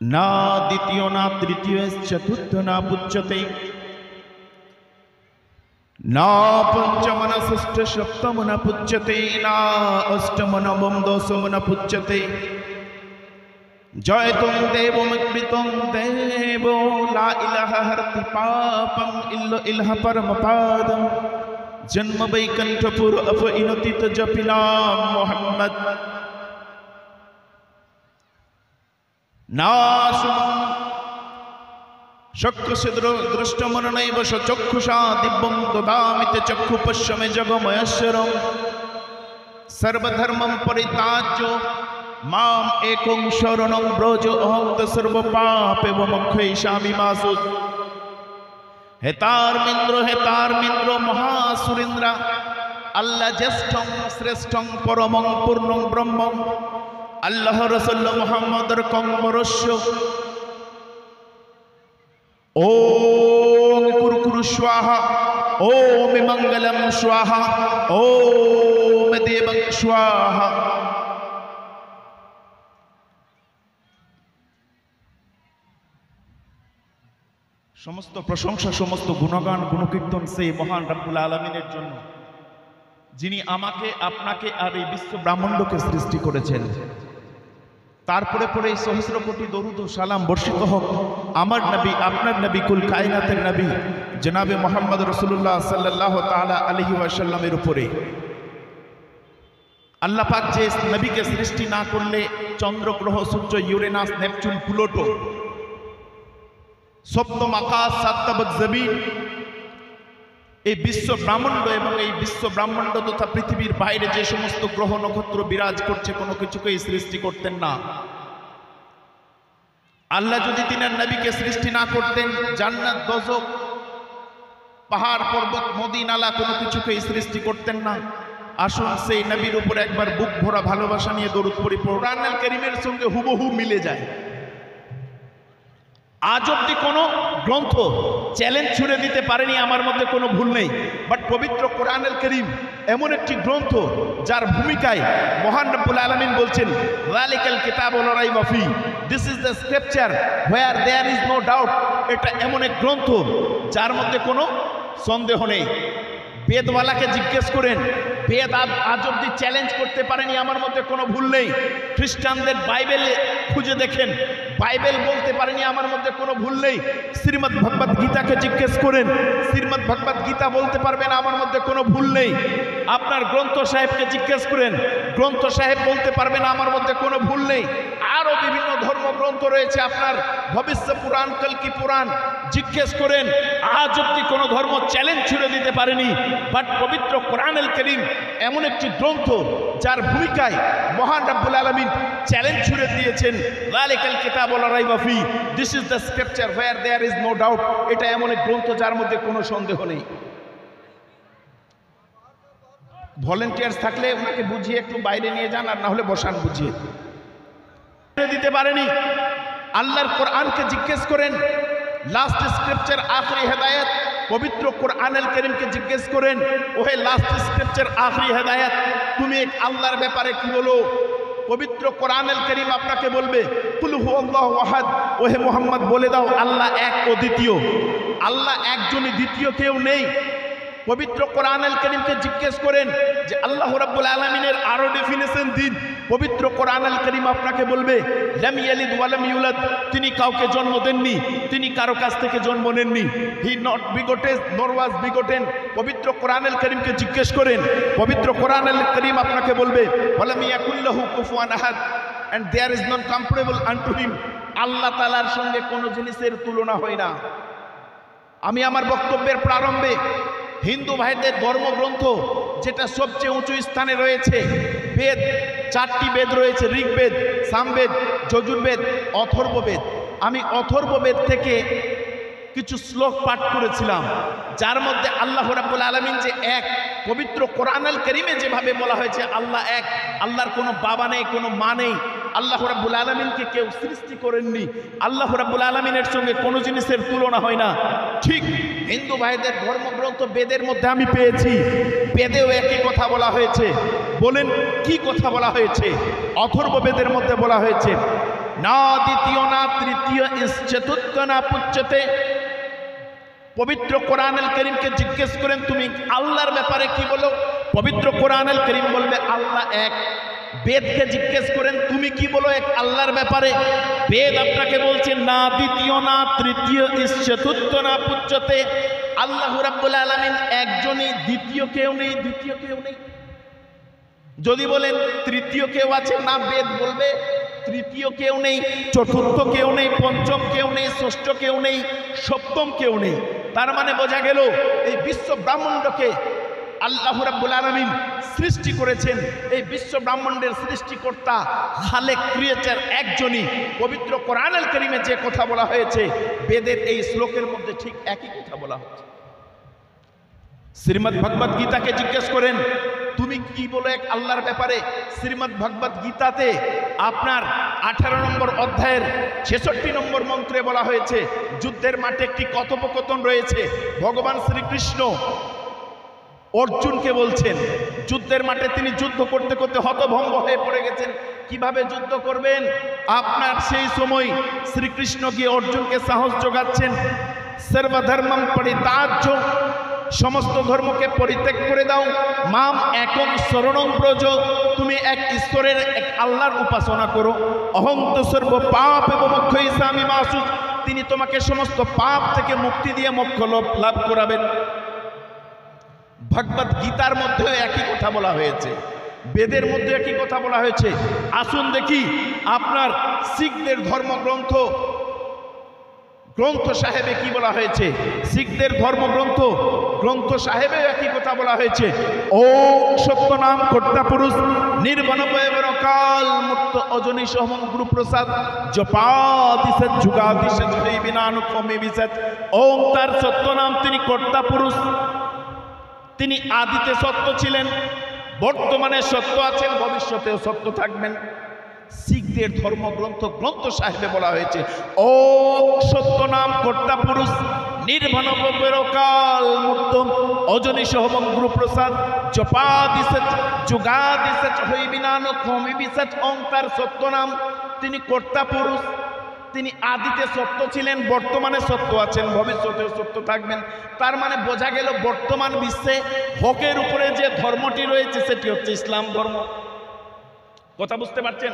না দ্বিতীয় না তৃতীয় চতুর্থ না পুচ্যতে না পঞ্চম না ষষ্ঠ সপ্তম না পুচ্যতে না অষ্টম নবম দশম না পুচ্যতে জয়তুম দেবমৃতং দেব লা ইলাহা হরতি পাপম ইল্লা পরমপাদম জন্ম বৈকণ্ঠপুর অপইনতিত জপিনাম মোহাম্মদ নাশুমং চক্ষুষিদ্র দৃষ্টমননৈব চক্ষুষা দিব্যং দদামিতে চক্ষু পশ্যমে জগময়শ্বরং সর্বধর্মং পরিত্যাজ্য মাম একং শরণং ব্রজ অহং সর্বপাপেব মোক্ষয়িষ্যামি মা শুচ। হে তারমিন্দ্র মহাসুরেন্দ্র আল্লাহ জ্যেষ্ঠং শ্রেষ্ঠং পরমং পূর্ণং ব্রহ্মং আল্লাহ রসুল মুহাম্মদর কম্বরস্য ওম কুরকুরু স্বাহা ওম মঙ্গলম স্বাহা ওম দেবং স্বাহা। সমস্ত প্রশংসা সমস্ত গুণগান গুণকীর্তন সেই মহান রব্বুল আলামিনের জন্য, যিনি আমাকে আপনাকে আর এই বিশ্ব ব্রাহ্মণ্ডকে সৃষ্টি করেছেন। তারপরে পরে এই সহস্র কোটি দরুদ ও সালাম বর্ষিত হোক আমার নবী আপনার নবী কুল কায়নাতের নবী জনাবে মোহাম্মদ রাসূলুল্লাহ সাল্লাল্লাহু তাআলা আলাইহি ওয়াসাল্লামের উপরে। আল্লাহ পাক যে নবীকে সৃষ্টি না করলে চন্দ্র গ্রহ সূর্য ইউরেনাস নেপচুন প্লুটো সপ্তম আকাশ সাতবক জমিন এই বিশ্ব ব্রহ্মাণ্ড এবং এই বিশ্ব ব্রহ্মাণ্ড তথা পৃথিবীর বাইরে যে সমস্ত গ্রহ নক্ষত্র বিরাজ করছে কোনো কিছুকেই সৃষ্টি করতেন না। আল্লাহ যদি তিনার নবীকে সৃষ্টি না করতেন জান্নাত দোজখ পাহাড় পর্বত নদী নালা কোনো কিছুকেই সৃষ্টি করতেন না। আসুন সেই নবীর উপর একবার বুক ভরা ভালোবাসা নিয়ে দরুদ পড়ি। কোরআনুল কারীমের সঙ্গে হুবহু মিলে যায়। আজ অব্দি কোনো গ্রন্থ চ্যালেঞ্জ ছুড়ে দিতে পারেনি আমার মধ্যে কোনো ভুল নেই, বাট পবিত্র কোরআনুল কারীম এমন একটি গ্রন্থ যার ভূমিকায় মহান রব্বুল আলামিন বলছেন যালিকাল কিতাবু লা রাইবা ফি, this is the scripture where there is no doubt. এটা এমন এক গ্রন্থ যার মধ্যে কোনো সন্দেহ নেই। বেদওয়ালাকে জিজ্ঞেস করেন, বেদ আজ অব্দি চ্যালেঞ্জ করতে পারেনি আমার মধ্যে কোনো ভুল নেই। খ্রিস্টানদের বাইবেলে খুঁজে দেখেন, বাইবেল বলতে পারেনি আমার মধ্যে কোনো ভুল নেই। শ্রীমদ্ ভগবত গীতাকে জিজ্ঞেস করেন, শ্রীমদ্ ভগবত গীতা বলতে পারবে না আমার মধ্যে কোনো ভুল নেই। আপনার গ্রন্থ সাহেবকে জিজ্ঞেস করেন, গ্রন্থ সাহেব বলতে পারবে না আমার মধ্যে কোনো ভুল নেই। আরও বিভিন্ন ধর্মগ্রন্থ রয়েছে, আপনার ভবিষ্য পুরাণ কল্কি পুরাণ জিজ্ঞেস করেন, আজ অব্দি কোনো ধর্ম চ্যালেঞ্জ ছুড়ে দিতে পারেনি। বাট পবিত্র কোরআনুল কারীম এমন একটি গ্রন্থ যার ভূমিকায় মহান রব্বুল আলামিন চ্যালেঞ্জ ছুড়ে দিয়েছেন, যালিকাল কিতাবু লা রাইবা ফি, this is the scripture where there is no doubt. এটা এমন এক গ্রন্থ যার মধ্যে কোনো সন্দেহ নেই। ভলেন্টিয়ার্স থাকলে ওনাকে বুঝিয়ে একটু বাইরে নিয়ে যান, আর না হলে বসান বুঝিয়ে। দিতে পারেনি। আল্লাহর কোরআনকে জিজ্ঞেস করেন, লাস্ট স্ক্রিপচার আখরি হেদায়েত, পবিত্র কোরআনুল কারীমকে জিজ্ঞেস করেন, ওহে লাস্ট স্ক্রিপচার আখরি হেদায়েত, তুমি এক আল্লাহর ব্যাপারে কি বলো? পবিত্র কোরআনুল কারীম আপনাকে বলবে কুল হুয়াল্লাহু আহাদ, ওহে মুহাম্মদ বলে দাও আল্লাহ এক ও দ্বিতীয়, আল্লাহ একজনই, দ্বিতীয় কেউ নেই। পবিত্র কোরআনুল কারীমকে জিজ্ঞেস করেন যে আল্লাহ রাব্বুল আলামিনের আরো ডেফিনেশন দিন। পবিত্র কোরআনুল কারীম আপনাকে বলবে লাম ইয়ালিদ ওয়া লাম ইউলাদ, তিনি কাউকে জন্ম দেননি, তিনি কারো কাছ থেকে জন্ম নেননি। হি নট বিগটেড নর ওয়াজ বিগটেন। পবিত্র কোরআনুল কারীমকে জিজ্ঞেস করেন, পবিত্র কোরআনুল কারীম আপনাকে বলবে ওয়ালাম ইয়াকুল লাহু কুফুয়ান আহাদ, and there is none comparable unto him. Allah তাআলার সঙ্গে কোনো জিনিসের তুলনা হয় না। আমি আমার বক্তব্যের প্রারম্ভে হিন্দু ভাইদের ধর্মগ্রন্থ যেটা সবচেয়ে উঁচু স্থানে রয়েছে, বেদ, 4টি বেদ রয়েছে, ঋগ্বেদ, সামবেদ, যজুর্বেদ, অথর্ববেদ। আমি অথর্ববেদ থেকে কিছু শ্লোক পাঠ করেছিলাম, যার মধ্যে আল্লাহ রাব্বুল আলামিন যে এক, পবিত্র কোরআনুল কারীমে যেভাবে বলা হয়েছে আল্লাহ এক, আল্লাহর কোনো বাবা নেই, কোনো মা নেই, আল্লাহ রাব্বুল আলামিনকে কেউ সৃষ্টি করেননি, আল্লাহ রাব্বুল আলামিনের সঙ্গে কোনো জিনিসের তুলনা হয় না। ঠিক হিন্দু ভাইদের ধর্মগ্রন্থ বেদের মধ্যে আমি পেয়েছি, বেদেও একই কথা বলা হয়েছে। বলেন কি কথা বলা হয়েছে? অথর্ববেদের মধ্যে বলা হয়েছে না দ্বিতীয় না তৃতীয় চতুর্থ না পুচ্ছতে। পবিত্র কোরআনুল কারীমকে জিজ্ঞেস করেন তুমি আল্লাহর ব্যাপারে কি বলো, পবিত্র কোরআনুল কারীম বলবে আল্লাহ এক। বেদকে জিজ্ঞেস করেন তুমি কি বলো এক আল্লাহর ব্যাপারে, বেদ আপনাকে বলছে না দ্বিতীয় না তৃতীয় চতুর্থ না পুচ্ছতে। আল্লাহ রাব্বুল আলামিন একজনই, দ্বিতীয় কেউ নেই, দ্বিতীয় কেউ নেই। যদি বলেন তৃতীয় কেউ আছে, না বেদ বলবে তৃতীয় কেউ নেই, চতুর্থ কেউ নেই, পঞ্চম কেউ নেই, ষষ্ঠ কেউ নেই, সপ্তম কেউ নেই। তার মানে বোঝা গেল এই বিশ্ব ব্রহ্মাণ্ডকে আল্লাহ রাব্বুল আলামিন সৃষ্টি করেছেন। এই বিশ্ব ব্রহ্মাণ্ডের সৃষ্টিকর্তা খালেক ক্রিয়েটর একজনই। পবিত্র কোরআনুল কারীমে যে কথা বলা হয়েছে বেদের এই শ্লোকের মধ্যে ঠিক একই কথা বলা হচ্ছে। শ্রীমদ্ ভগবদ গীতাকে জিজ্ঞেস করেন তুমি কি বলো এক আল্লাহর ব্যাপারে। শ্রীমদ্ ভগবদ গীতাতে আপনার 18 নম্বর অধ্যায়ের 66 নম্বর মন্ত্রে বলা হয়েছে যুদ্ধের মাঠে একটি কথোপকথন রয়েছে। ভগবান শ্রীকৃষ্ণ অর্জুনকে বলছেন, যুদ্ধের মাঠে তিনি যুদ্ধ করতে করতে হতভম্ব হয়ে পড়ে গেছেন, কিভাবে যুদ্ধ করবেন। আপনার সেই সময় শ্রীকৃষ্ণ গিয়ে অর্জুনকে সাহস যোগাচ্ছেন, সর্বধর্মম পরিত্যাজ্য, সমস্ত ধর্মকে পরিত্যাগ করে দাও, মাম একম শরণং ব্রজ, তুমি এক ঈশ্বরের এক আল্লাহর উপাসনা করো, অহং তো সর্ব পাপ এবং মোক্ষয়িষ্যামি মা শুচ, তিনি তোমাকে সমস্ত পাপ থেকে মুক্তি দিয়ে মোক্ষ লাভ করাবেন। ভগবদ গীতার মধ্যেও একই কথা বলা হয়েছে, বেদের মধ্যে একই কথা বলা হয়েছে। আসুন দেখি আপনার শিখদের ধর্মগ্রন্থ গ্রন্থ সাহেবে কি বলা হয়েছে। শিখদের ধর্মগ্রন্থ গ্রন্থ সাহেবে একই কথা বলা হয়েছে। ওম সত্য নাম কর্তা পুরুষ নির্বাণবয় কাল মুক্ত অজনী সহম গুরু প্রসাদ জপাদিসৎ যুগাদিসৎ বিনানুক্রমে বিসৎ। ওম তার সত্য নাম, তিনি কর্তা পুরুষ, তিনি আদিতে সত্য ছিলেন, বর্তমানে সত্য আছেন, ভবিষ্যতেও সত্য থাকবেন। শিখদের ধর্মগ্রন্থ গ্রন্থ সাহেবে বলা হয়েছে ও সত্য নাম কর্তা পুরুষ নির্ভনকাল মুক্ত অজনী সহবং গুরু প্রসাদ জপাদিসৎ যুগাদিসৎ হইবিনানো কমিবিসৎ। ওঙ্কার সত্য নাম, তিনি কর্তা পুরুষ, তিনি আদিতে সত্য ছিলেন, বর্তমানে সত্য আছেন, ভবিষ্যতেও সত্য থাকবেন। তার মানে বোঝা গেল বর্তমান বিশ্বে হকের উপরে যে ধর্মটি রয়েছে সেটি হচ্ছে ইসলাম ধর্ম। কথা বুঝতে পারছেন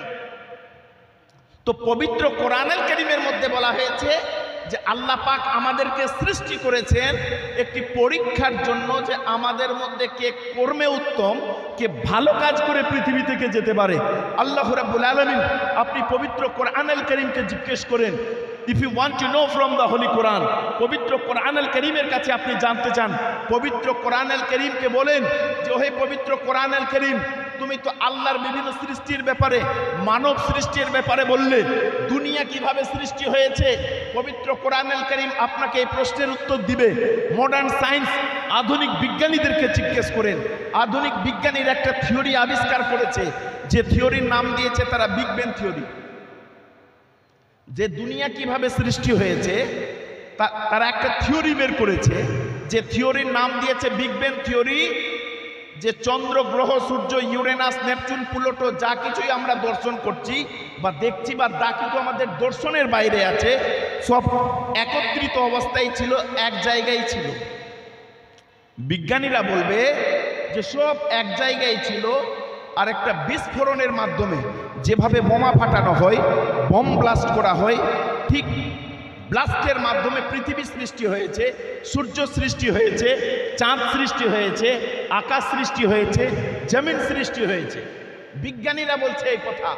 তো? পবিত্র কোরআনুল কারীমের মধ্যে বলা হয়েছে যে আল্লাহ পাক আমাদেরকে সৃষ্টি করেছেন একটি পরীক্ষার জন্য, যে আমাদের মধ্যে কে কর্মে উত্তম, কে ভালো কাজ করে পৃথিবী থেকে যেতে পারে। আল্লাহ রাব্বুল আলামিন আপনি পবিত্র কোরআনুল কারীমকে জিজ্ঞেস করেন, if you want to know from the holy Quran, পবিত্র কোরআনুল কারীমের কাছে আপনি জানতে চান, পবিত্র কোরআনুল কারীমকে বলেন যে হে পবিত্র কোরআনুল কারীম, তুমি তো আল্লাহর বিভিন্ন সৃষ্টির ব্যাপারে, মানব সৃষ্টির ব্যাপারে বললে, দুনিয়া কিভাবে সৃষ্টি হয়েছে। পবিত্র কোরআনুল কারীম আপনাকে এই প্রশ্নের উত্তর দিবে। মডার্ন সায়েন্স, আধুনিক বিজ্ঞানীদেরকে জিজ্ঞেস করেন, আধুনিক বিজ্ঞানীর একটা থিওরি আবিষ্কার করেছে, যে থিওরির নাম দিয়েছে তারা বিগ ব্যাং থিওরি। যে দুনিয়া কিভাবে সৃষ্টি হয়েছে তারা একটা থিওরি বের করেছে, যে থিওরির নাম দিয়েছে বিগ ব্যাং থিওরি। যে চন্দ্র, গ্রহ, সূর্য, ইউরেনাস, নেপচুন, প্লুটো যা কিছুই আমরা দর্শন করছি বা দেখছি বা যা কিছু আমাদের দর্শনের বাইরে আছে, সব একত্রিত অবস্থায় ছিল, এক জায়গায় ছিল। বিজ্ঞানীরা বলবে যে সব এক জায়গায় ছিল, আর একটা বিস্ফোরণের মাধ্যমে যেভাবে বোমা ফাটানো হয়, বম ব্লাস্ট করা হয়, ঠিক ব্লাস্টের মাধ্যমে পৃথিবী সৃষ্টি হয়েছে, সূর্য সৃষ্টি হয়েছে, চাঁদ সৃষ্টি হয়েছে, আকাশ সৃষ্টি হয়েছে, জমিন সৃষ্টি হয়েছে। বিজ্ঞানীরা বলছে এই কথা।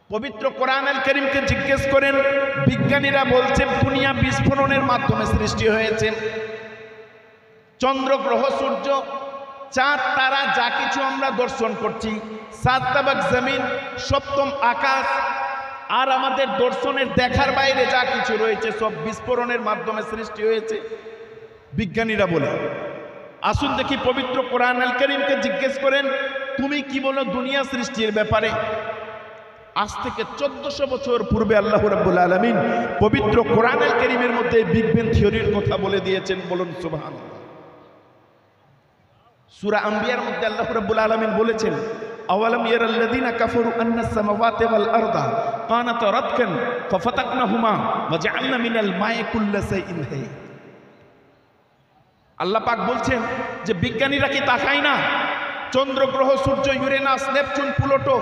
পবিত্র কোরআনুল কারীমকে জিজ্ঞেস করেন, বিজ্ঞানীরা বলছে দুনিয়া বিস্ফোরণের মাধ্যমে সৃষ্টি হয়েছে। চন্দ্র, গ্রহ, সূর্য, চাঁদ, তারা যা কিছু আমরা দর্শন করছি, সাত তাবাক জমিন, সপ্তম আকাশ, আর আমাদের দর্শনের দেখার বাইরে যা কিছু রয়েছে সব বিস্ফোরণের মাধ্যমে সৃষ্টি হয়েছে, বিজ্ঞানীরা বলে। আসুন দেখি পবিত্র কোরআনুল কারীমকে জিজ্ঞেস করেন, তুমি কি বলো দুনিয়া সৃষ্টির ব্যাপারে। আজ থেকে 1400 বছর পূর্বে আল্লাহ রাব্বুল আলামিন পবিত্র কোরআনুল কারীমের মধ্যে বিগ ব্যাং থিওরির কথা বলে দিয়েছেন। বলুন সুবহানাল্লাহ। সূরা আম্বিয়ার মধ্যে আল্লাহ রাব্বুল আলামিন বলেছেন, আওয়ালাম ইয়ারাল্লাযীনা কাফারু আন্নাস সামাওয়াতি ওয়াল আরদা কানাতা রাতকান ফাফাতাকনাহুমা ওয়া জাআলনা মিনাল মা'i কুল্লা শাইইন হাই। আল্লাহ পাক বলছেন যে বিজ্ঞানীরা কি তাকায় না? চন্দ্র গ্রহ, সূর্য, ইউরেনাস, নেপচুন, প্লুটো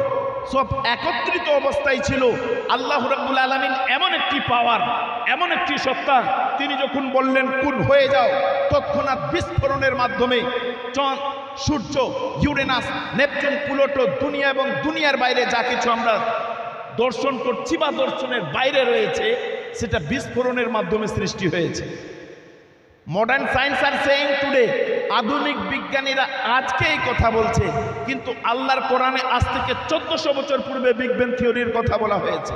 সব একত্রিত অবস্থায় ছিল। আল্লাহ রাব্বুল আলামিন এমন একটি পাওয়ার, এমন একটি সত্তা, তিনি যখন বললেন কুন হয়ে যাও, তৎক্ষণাৎ বিস্ফোরণের মাধ্যমে চন্দ্র, সূর্য, ইউরেনাস, নেপচুন, প্লুটো, দুনিয়া এবং দুনিয়ার বাইরে যা কিছু আমরা দর্শন করছি বা দর্শনের বাইরে রয়েছে, সেটা বিস্ফোরণের মাধ্যমে সৃষ্টি হয়েছে। Modern science are saying today, আধুনিক বিজ্ঞানীরা আজকে এই কথা বলছে, কিন্তু আল্লাহর কোরআনে আজ থেকে 1400 বছর পূর্বে বিগ ব্যাং থিওরির কথা বলা হয়েছে।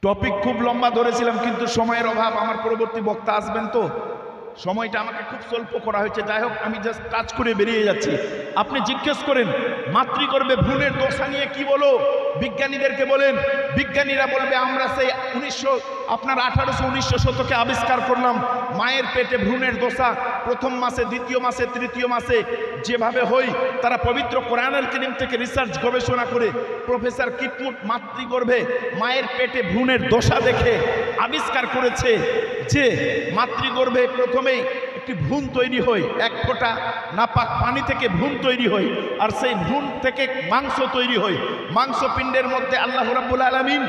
টপিক খুব লম্বা ধরেছিলাম, কিন্তু সময়ের অভাব, আমার পরবর্তী বক্তা আসবেন তো সময়টা আমাকে খুব স্বল্প করা হয়েছে। যাই হোক, আমি জাস্ট টাচ করে বেরিয়ে যাচ্ছি। আপনি জিজ্ঞেস করেন মাতৃগর্ভে ভ্রূণের দশা নিয়ে কি বলো, বিজ্ঞানীদেরকে বলেন, বিজ্ঞানীরা বলবে আমরা সেই 1800-1900 শতকে আবিষ্কার করলাম মায়ের পেটে ভ্রূণের দশা প্রথম মাসে, দ্বিতীয় মাসে, তৃতীয় মাসে যেভাবে হই, তারা পবিত্র কোরআনুল কারীম থেকে রিসার্চ গবেষণা করে প্রফেসর কিটমুট মাতৃগর্ভে মায়ের পেটে ভ্রূণের দশা দেখে আবিষ্কার করেছে যে মাতৃগর্ভে প্রথমেই একটি ভ্রূণ তৈরি হয়, এক ফোঁটা নাপাক পানি থেকে ভ্রূণ তৈরি হয়, আর সেই ভ্রূণ থেকে মাংস তৈরি হয়। মাংসপিণ্ডের মধ্যে আল্লাহ রাব্বুল আলামিন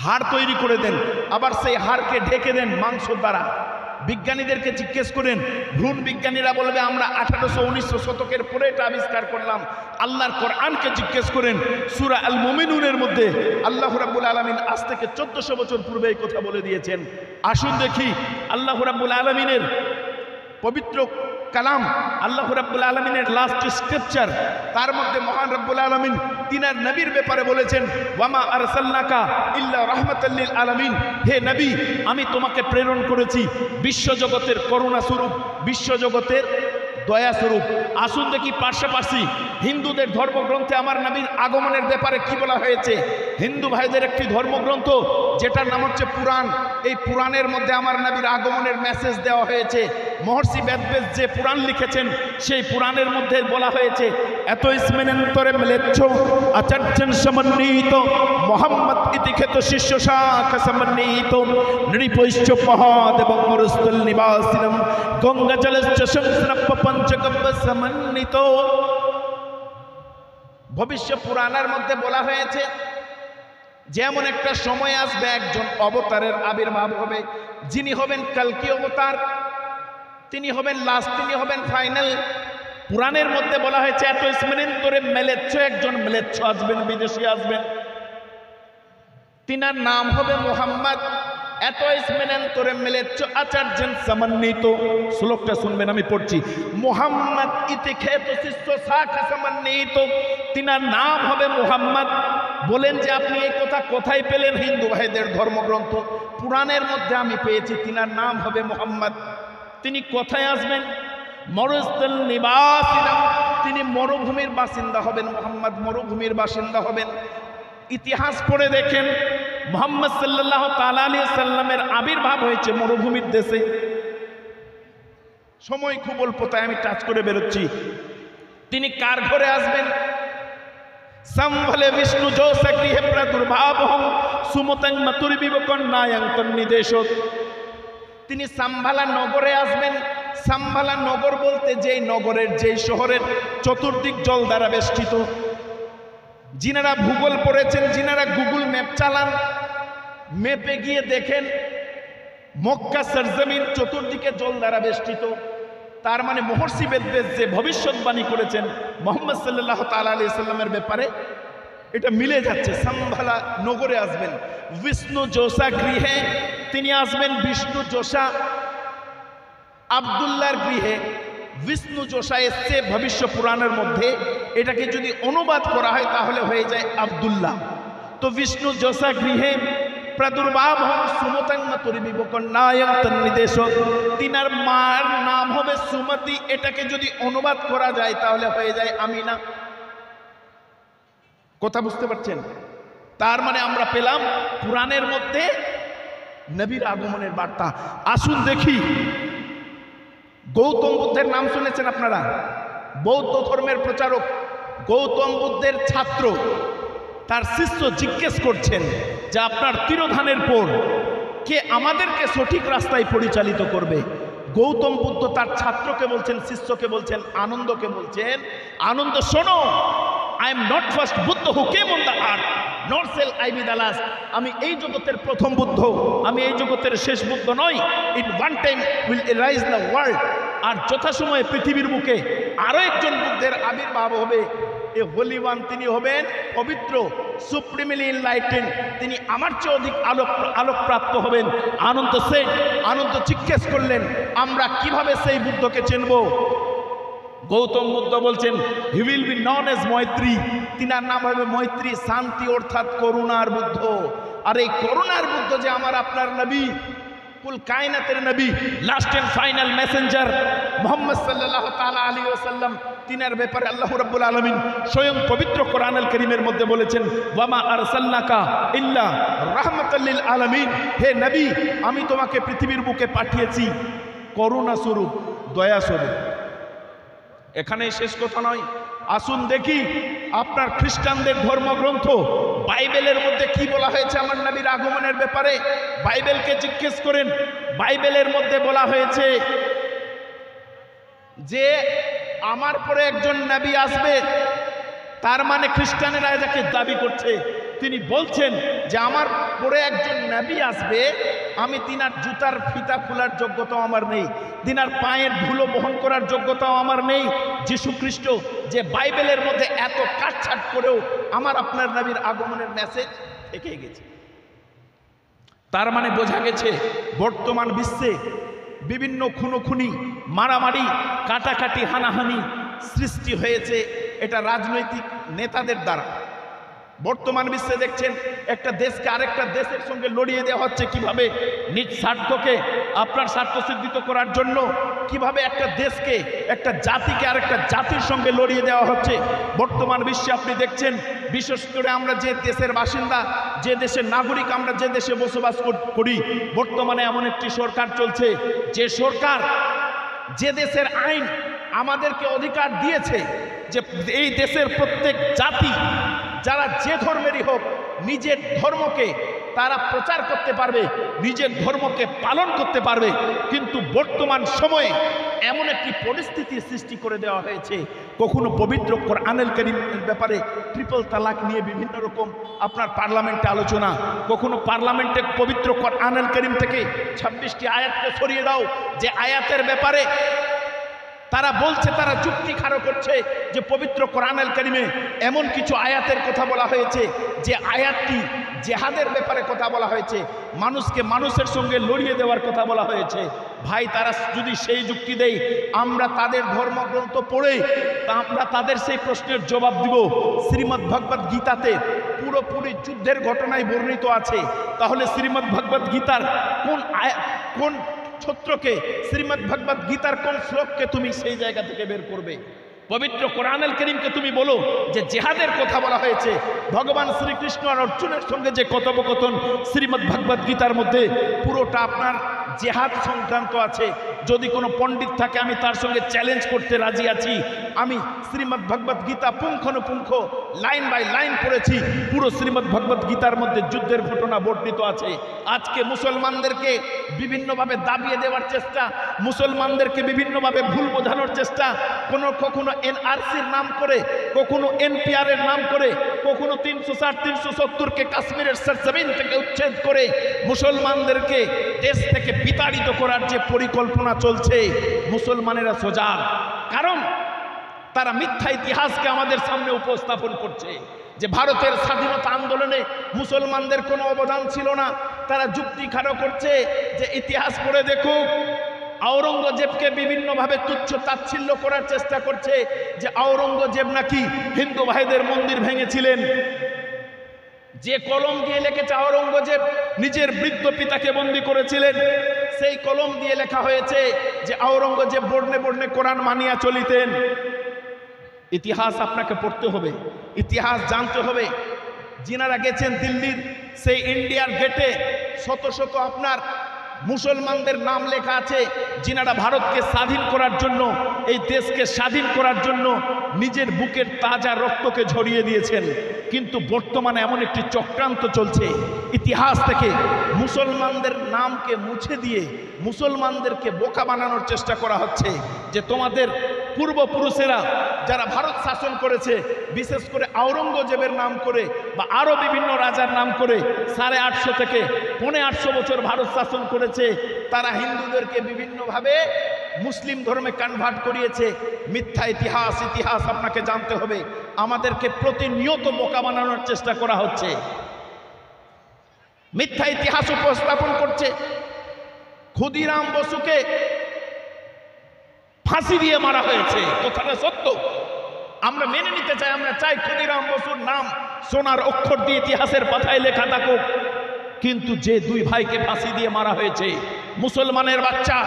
হাড় তৈরি করে দেন, আবার সেই হাড়কে ঢেকে দেন মাংস দ্বারা। বিজ্ঞানীদেরকে জিজ্ঞেস করেন, ভ্রূণ বিজ্ঞানীরা বলবে আমরা 1800-1900 শতকের পরে এটা আবিষ্কার করলাম। আল্লাহর কোরআনকে জিজ্ঞেস করেন, সূরা আল মুমিনুনের মধ্যে আল্লাহ রাব্বুল আলামিন আজ থেকে 1400 বছর পূর্বে এই কথা বলে দিয়েছেন। আসুন দেখি আল্লাহ রাব্বুল আলামিনের পবিত্র কালাম, আল্লাহ রাব্বুল আলামিনের লাস্ট স্ক্রিপচার, তার মধ্যে মহান রাব্বুল আলামিন তিনার নবীর ব্যাপারে বলেছেন, ওয়ামা আরসালনাকা ইল্লা রাহমাতাল লিল আলামিন, হে নবী আমি তোমাকে প্রেরণ করেছি বিশ্বজগতের করুণা স্বরূপ, বিশ্বজগতের দয়া স্বরূপ। আসুন দেখি পাশাপাশি হিন্দুদের ধর্মগ্রন্থে আমার নবীর আগমনের ব্যাপারে কি বলা হয়েছে। হিন্দু ভাইদের একটি ধর্মগ্রন্থ যেটার নাম হচ্ছে পুরাণ, এই পুরাণের মধ্যে আমার নবীর আগমনের মেসেজ দেওয়া হয়েছে। মহর্ষি বেদব্যাস যে পুরাণ লিখেছেন, সেই পুরাণের মধ্যে বলা হয়েছে, এত ইসমেনন্তরে মিলেচ্ছ আচার্যন সমন্বিত মোহাম্মদ ইতিখ্যাত শিষ্য শাখা সমন্বিত নৃপৈশ্চ মহাদ এবং মরুস্থল নিবাসিনম গঙ্গা জলশ্চ সংস্নপ্প পঞ্চগব্য সমন্বিত। ভবিষ্য পুরাণের মধ্যে বলা হয়েছে যেমন একটা সময় আসবে, একজন অবতারের আবির্ভাব হবে, যিনি হবেন কলকি অবতার, তিনি হবেন লাস্ট, তিনি হবেন ফাইনাল। পুরাণের মধ্যে বলা হয়েছে এত স্মরণন্তরে মেলেচ্ছ, একজন মেলেচ্ছ আসবেন, বিদেশি আসবেন, তিনার নাম হবে মুহাম্মদ। এত স্মরণন্তরে মেলেচ্ছ আচার্যন সমন্বিত। শ্লোকটা শুনবেন, আমি পড়ছি, মুহাম্মদ ইতিখ্যাত শিষ্য শাখা সমন্বিত, তিনার নাম হবে মুহাম্মদ। বলেন যে আপনি এই কথা কোথায় পেলেন? হিন্দু ভাইদের ধর্মগ্রন্থ পুরাণের মধ্যে আমি পেয়েছি, তিনার নাম হবে মুহাম্মদ। তিনি কোথায় আসবেন? মরুস্থল নিবাসিনা, তিনি মরুভূমির বাসিন্দা হবেন। মুহাম্মদ মরুভূমির বাসিন্দা হবেন। ইতিহাস পড়ে দেখেন, মুহাম্মদ সাল্লাল্লাহু তাআলা আলাইহি সাল্লামের আবির্ভাব হয়েছে মরুভূমির দেশে। সময় খুব অল্প, তাই আমি টাচ করে বেরোচ্ছি। তিনি কার ঘরে আসবেন? সম্ভলে বিষ্ণু যোষ গৃহে প্রাদুর্ভাব সুমতং মতুর্বিবকন নায়ং তন্নিদেশ। তিনি সাম্ভালা নগরে আসবেন। সাম্ভালা নগর বলতে যেই নগরের, যেই শহরের চতুর্দিক জল দ্বারা বেষ্টিত। যিনারা ভূগোল পড়েছেন, যিনারা গুগল ম্যাপ চালান, ম্যাপে গিয়ে দেখেন মক্কা সরজমিন চতুর্দিকে জল দ্বারা বেষ্টিত। তার মানে মহর্ষি বেদব্যাস যে ভবিষ্যৎবাণী করেছেন মুহাম্মদ সাল্লাল্লাহু তাআলা আলাইহি সাল্লামের ব্যাপারে, এটা মিলে যাচ্ছে। সাম্ভালা নগরে আসবেন। বিষ্ণু যোষা গৃহে, তিনি আসবেন বিষ্ণু যোষা। আব্দুল্লাহর গৃহে বিষ্ণু যোষা এসছে ভবিষ্য পুরাণের মধ্যে। এটাকে যদি অনুবাদ করা হয় তাহলে হয়ে যায় আব্দুল্লাহ। তো বিষ্ণু যোষা গৃহে প্রাদুর্ভাব হন সুমতাং মতুর্বিবকন্যায়ং তন্নিদেশ। তিনার মার নাম হবে সুমতি। এটাকে যদি অনুবাদ করা যায় তাহলে হয়ে যায় আমিনা। কথা বুঝতে পারছেন? তার মানে আমরা পেলাম পুরাণের মধ্যে নবীর আগমনের বার্তা। আসুন দেখি গৌতম বুদ্ধের নাম শুনেছেন আপনারা? বৌদ্ধ ধর্মের প্রচারক, গৌতম বুদ্ধের ছাত্র, তার শিষ্য জিজ্ঞেস করছেন যে আপনার তিরোধানের পর কে আমাদেরকে সঠিক রাস্তায় পরিচালিত করবে? গৌতম বুদ্ধ তার ছাত্রকে বলছেন, শিষ্যকে বলছেন, আনন্দকে বলছেন, আনন্দ শোনো, I am not first Buddha who came on the earth, not shall I be the last. আমি এই জগতের প্রথম বুদ্ধ, আমি এই জগতের শেষ বুদ্ধ নই। In one time will arise the world. আর যথাসময়ে পৃথিবীর বুকে আরো একজন বুদ্ধের আবির্ভাব হবে। এ হোলি ওয়ান, তিনি হবেন পবিত্র, সুপ্রিমলি এনলাইটেন, তিনি আমার চেয়ে অধিক আলোকপ্রাপ্ত হবেন। আনন্দ জিজ্ঞেস করলেন আমরা কিভাবে সেই বুদ্ধকে চিনব? গৌতম বুদ্ধ বলছেন he will be known as মৈত্রী, তিনার নাম হবে মৈত্রী, শান্তি অর্থাৎ করুণার বুদ্ধ। আর এই করুণার বুদ্ধ যে আমার আপনার নবী, কুল কায়নাতের নবী, last and final messenger Muhammad সাল্লাল্লাহু তাআলা আলাইহি ওয়াসাল্লাম, তিনার ব্যাপারে আল্লাহ রাব্বুল আলামিন স্বয়ং পবিত্র কোরআনুল কারীমের মধ্যে বলেছেন ওয়ামা আরসালনাকা ইল্লা রাহমাতাল লিল আলামিন, হে নবী আমি তোমাকে পৃথিবীর বুকে পাঠিয়েছি করুণা স্বরূপ, দয়া স্বরূপ। এখানেই শেষ কথা নয়, আসুন দেখি আপনার খ্রিস্টানদের ধর্মগ্রন্থ বাইবেলের মধ্যে কি বলা হয়েছে আমার নবীর আগমনের ব্যাপারে। বাইবেলকে জিজ্ঞেস করেন, বাইবেলের মধ্যে বলা হয়েছে যে আমার পরে একজন নবী আসবে। তার মানে খ্রিস্টানেরা যাকে দাবি করছে, তিনি বলছেন যে আমার পরে একজন নবী আসবে, আমি তিনার জুতার ফিতা খোলার যোগ্যতাও আমার নেই, তিনার পায়ের ধুলো বহন করার যোগ্যতাও আমার নেই। যীশু খ্রিস্ট যে বাইবেলের মধ্যে এত কাটছাট করেও আমার আপনার নবীর আগমনের মেসেজ থেকে গেছে। তার মানে বোঝা গেছে বর্তমান বিশ্বে বিভিন্ন খুনোখুনি, মারামারি, কাটাকাটি, হানাহানি সৃষ্টি হয়েছে এটা রাজনৈতিক নেতাদের দ্বারা। বর্তমান বিশ্বে দেখছেন একটা দেশকে আরেকটা দেশের সঙ্গে লড়িয়ে দেওয়া হচ্ছে, কিভাবে নিজ স্বার্থকে আপনার স্বার্থ সিদ্ধিত করার জন্য, কিভাবে একটা দেশকে, একটা জাতিকে আরেকটা জাতির সঙ্গে লড়িয়ে দেওয়া হচ্ছে। বর্তমান বিশ্বে আপনি দেখছেন, বিশেষ করে আমরা যে দেশের বাসিন্দা, যে দেশের নাগরিক, আমরা যে দেশে বসবাস করি, বর্তমানে এমন একটি সরকার চলছে, যে সরকার, যে দেশের আইন আমাদেরকে অধিকার দিয়েছে যে এই দেশের প্রত্যেক জাতি যারা যে ধর্মেরই হোক নিজের ধর্মকে তারা প্রচার করতে পারবে, নিজের ধর্মকে পালন করতে পারবে। কিন্তু বর্তমান সময়ে এমন একটি পরিস্থিতি সৃষ্টি করে দেওয়া হয়েছে, কখনো পবিত্র কোরআনুল কারীমের ব্যাপারে ট্রিপল তালাক নিয়ে বিভিন্ন রকম আপনার পার্লামেন্টে আলোচনা, কখনো পার্লামেন্টে পবিত্র কোরআনুল কারীম থেকে 26টি আয়াতকে সরিয়ে দাও, যে আয়াতের ব্যাপারে তারা বলছে, তারা যুক্তি খাড়ো করছে যে পবিত্র কোরআনুল কারীমে এমন কিছু আয়াতের কথা বলা হয়েছে যে আয়াতটি জেহাদের ব্যাপারে কথা বলা হয়েছে, মানুষকে মানুষের সঙ্গে লড়িয়ে দেওয়ার কথা বলা হয়েছে। ভাই, তারা যদি সেই যুক্তি দেয়, আমরা তাদের ধর্মগ্রন্থ পড়ে আমরা তাদের সেই প্রশ্নের জবাব দিব। শ্রীমদ্ ভগবদ গীতাতে পুরোপুরি যুদ্ধের ঘটনায় বর্ণিত আছে। তাহলে শ্রীমদ্ ভগবদ গীতার কোন ছত্রকে, শ্রীমদ্ ভগবদ গীতার কোন শ্লোককে তুমি সেই জায়গা থেকে বের করবে? পবিত্র কোরআনুল কারীমকে তুমি বলো যে জেহাদের কথা বলা হয়েছে, ভগবান শ্রীকৃষ্ণ আর অর্জুনের সঙ্গে যে কথোপকথন শ্রীমদ্ ভগবদ গীতার মধ্যে পুরোটা আপনার জেহাদ সংক্রান্ত আছে। যদি কোনো পণ্ডিত থাকে আমি তার সঙ্গে চ্যালেঞ্জ করতে রাজি আছি। আমি শ্রীমদ্ ভগবদ গীতা পুঙ্খানুপুঙ্খ লাইন বাই লাইন পড়েছি, পুরো শ্রীমদ্ ভগবদ গীতার মধ্যে যুদ্ধের ঘটনা বর্ণিত আছে। আজকে মুসলমানদেরকে বিভিন্নভাবে দাবিয়ে দেওয়ার চেষ্টা, মুসলমানদেরকে বিভিন্নভাবে ভুল বোঝানোর চেষ্টা, কখনো এনআরসির নাম করে, কখনো এনপিআর এর নাম করে, কখনো 360 370কে কাশ্মীরের সরজমিন থেকে উচ্ছেদ করে মুসলমানদেরকে দেশ থেকে বিতাড়িত করার যে পরিকল্পনা চলছে, মুসলমানেরা সজাগ। কারণ তারা মিথ্যা ইতিহাসকে আমাদের সামনে উপস্থাপন করছে যে ভারতের স্বাধীনতা আন্দোলনে মুসলমানদের কোনো অবদান ছিল না। তারা যুক্তি খাড়ো করছে যে ইতিহাস পড়ে দেখুক। আওরঙ্গজেবকে বিভিন্নভাবে তুচ্ছ তাচ্ছিল্য করার চেষ্টা করছে যে আওরঙ্গজেব নাকি হিন্দু ভাইদের মন্দির ভেঙেছিলেন। যে কলম দিয়ে লিখেছে আওরঙ্গজেব নিজের বৃদ্ধ পিতাকে বন্দী করেছিলেন, সেই কলম দিয়ে লেখা হয়েছে যে আওরঙ্গজেব বর্ণে বর্ণে কোরআন মানিয়া চলিতেন। ইতিহাস আপনাকে পড়তে হবে, ইতিহাস জানতে হবে। যিনারা গেছেন দিল্লির সেই ইন্ডিয়ার গেটে শত শত আপনার মুসলমানদের নাম লেখা আছে যিনারা ভারতকে স্বাধীন করার জন্য, এই দেশকে স্বাধীন করার জন্য নিজের বুকের তাজা রক্তকে ঝরিয়ে দিয়েছেন। কিন্তু বর্তমানে এমন একটি চক্রান্ত চলছে, ইতিহাস থেকে মুসলমানদের নামকে মুছে দিয়ে মুসলমানদেরকে বোকা বানানোর চেষ্টা করা হচ্ছে যে তোমাদের পূর্বপুরুষেরা যারা ভারত শাসন করেছে, বিশেষ করে আওরঙ্গজেবের নাম করে বা আরও বিভিন্ন রাজার নাম করে 850 থেকে 850 বছর ভারত শাসন করেছে, তারা হিন্দুদেরকে বিভিন্নভাবে মুসলিম ধর্মে কনভার্ট করিয়েছে। মিথ্যা ইতিহাস, ইতিহাস আপনাকে জানতে হবে। আমাদেরকে প্রতিনিয়ত বোকা বানানোর চেষ্টা করা হচ্ছে, মিথ্যা ইতিহাস উপস্থাপন করছে। ক্ষুদিরাম বসুকে ফাঁসি দিয়ে মারা হয়েছে, কথাটা সত্য, আমরা মেনে নিতে চাই। আমরা চাই ক্ষুদিরাম বসুর নাম সোনার অক্ষর দিয়ে ইতিহাসের পাতায় লেখা থাকুক। কিন্তু যে দুই ভাইকে ফাঁসি দিয়ে মারা হয়েছে, মুসলমানের বাচ্চা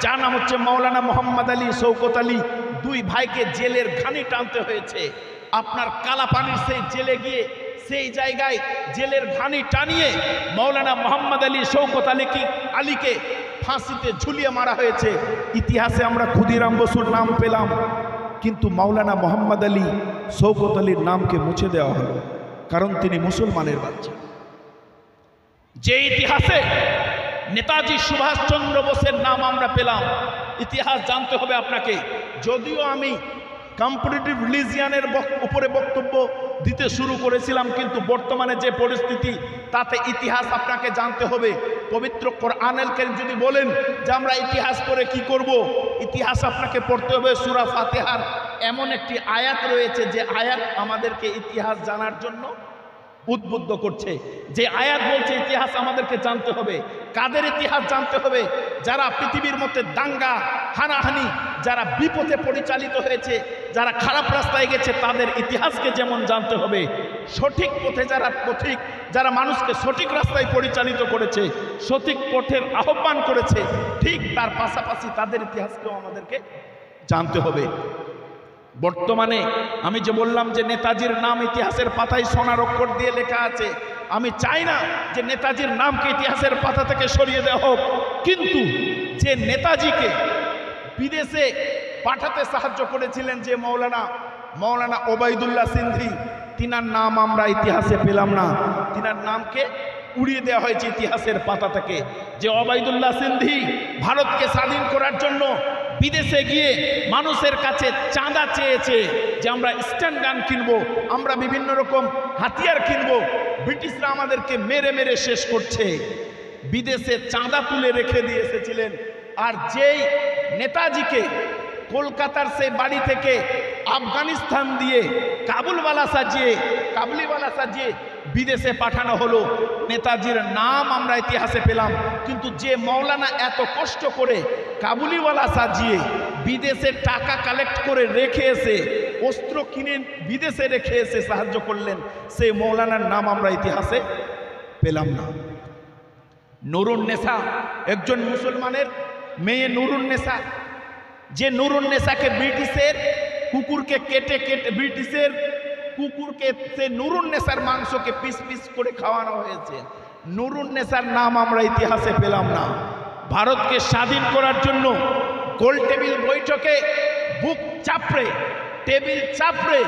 যার নাম হচ্ছে মাওলানা মোহাম্মদ আলী, শৌকত আলী, দুই ভাইকে জেলের ঘানি টানতে হয়েছে। আপনার কালাপানির সেই জেলে গিয়ে সেই জায়গায় জেলের ঘানি টানিয়ে মাওলানা মোহাম্মদ আলী, শৌকত আলীকে ফাঁসিতে ঝুলিয়ে মারা হয়েছে। ইতিহাসে আমরা ক্ষুদিরাম বসুর নাম পেলাম, কিন্তু মাওলানা মোহাম্মদ আলী, শৌকত আলীর নামকে মুছে দেওয়া হলো, কারণ তিনি মুসলমানের বাচ্চা। যে ইতিহাসে নেতাজি সুভাষচন্দ্র বোসের নাম আমরা পেলাম, ইতিহাস জানতে হবে আপনাকে। যদিও আমি কম্পারেটিভ রিলিজিয়ানের উপরে বক্তব্য দিতে শুরু করেছিলাম, কিন্তু বর্তমানে যে পরিস্থিতি তাতে ইতিহাস আপনাকে জানতে হবে। পবিত্র কোরআনুল কারীম যদি বলেন যে আমরা ইতিহাস পড়ে কি করব, ইতিহাস আপনাকে পড়তে হবে। সূরা ফাতিহার এমন একটি আয়াত রয়েছে যে আয়াত আমাদেরকে ইতিহাস জানার জন্য উদ্বুদ্ধ করছে, যে আয়াত বলছে ইতিহাস আমাদেরকে জানতে হবে। কাদের ইতিহাস জানতে হবে? যারা পৃথিবীর মধ্যে দাঙ্গা হানাহানি, যারা বিপথে পরিচালিত হয়েছে, যারা খারাপ রাস্তায় গেছে, তাদের ইতিহাসকে যেমন জানতে হবে, সঠিক পথে যারা পথিক, যারা মানুষকে সঠিক রাস্তায় পরিচালিত করেছে, সঠিক পথের আহ্বান করেছে, ঠিক তার পাশাপাশি তাদের ইতিহাসকেও আমাদেরকে জানতে হবে। বর্তমানে আমি যে বললাম যে নেতাজির নাম ইতিহাসের পাতায় সোনার অক্ষর দিয়ে লেখা আছে, আমি চাই না যে নেতাজির নামকে ইতিহাসের পাতা থেকে সরিয়ে দেওয়া হোক, কিন্তু যে নেতাজিকে বিদেশে পাঠাতে সাহায্য করেছিলেন যে মৌলানা ওবায়দুল্লাহ সিন্ধি, তিনার নাম আমরা ইতিহাসে পেলাম না, তিনার নামকে উড়িয়ে দেওয়া হয়েছে ইতিহাসের পাতা থেকে। যে ওবায়দুল্লাহ সিন্ধি ভারতকে স্বাধীন করার জন্য বিদেশে গিয়ে মানুষের কাছে চাঁদা চেয়েছে যে আমরা স্ট্যান্ড গান কিনবো, আমরা বিভিন্ন রকম হাতিয়ার কিনবো, ব্রিটিশরা আমাদেরকে মেরে মেরে শেষ করছে, বিদেশে চাঁদা তুলে রেখে দিয়ে এসেছিলেন। আর যেই নেতাজিকে কলকাতার সেই বাড়ি থেকে আফগানিস্তান দিয়ে কাবুলিওয়ালা সাজিয়ে বিদেশে পাঠানো হলো, নেতাজির নাম আমরা ইতিহাসে পেলাম। কিন্তু যে মৌলানা এত কষ্ট করে কাবুলিওয়ালা সাজিয়ে বিদেশে টাকা কালেক্ট করে রেখে এসে অস্ত্র কিনে বিদেশে রেখে এসে সাহায্য করলেন, সেই মৌলানার নাম আমরা ইতিহাসে পেলাম না। নুরুন্নেসা একজন মুসলমানের মেয়ে, নুরুন্নেসা, যে নুরুন্নেসাকে ব্রিটিশের কুকুরকে কেটে ব্রিটিশের কুকুরকে সে নুরুন্নেসার মাংসকে পিস পিস করে খাওয়ানো হয়েছে, নুরুন্নেসার নাম আমরা ইতিহাসে পেলাম না। ভারতকে স্বাধীন করার জন্য গোল টেবিল বৈঠকে বুক চাপড়ে টেবিল চাপড়ে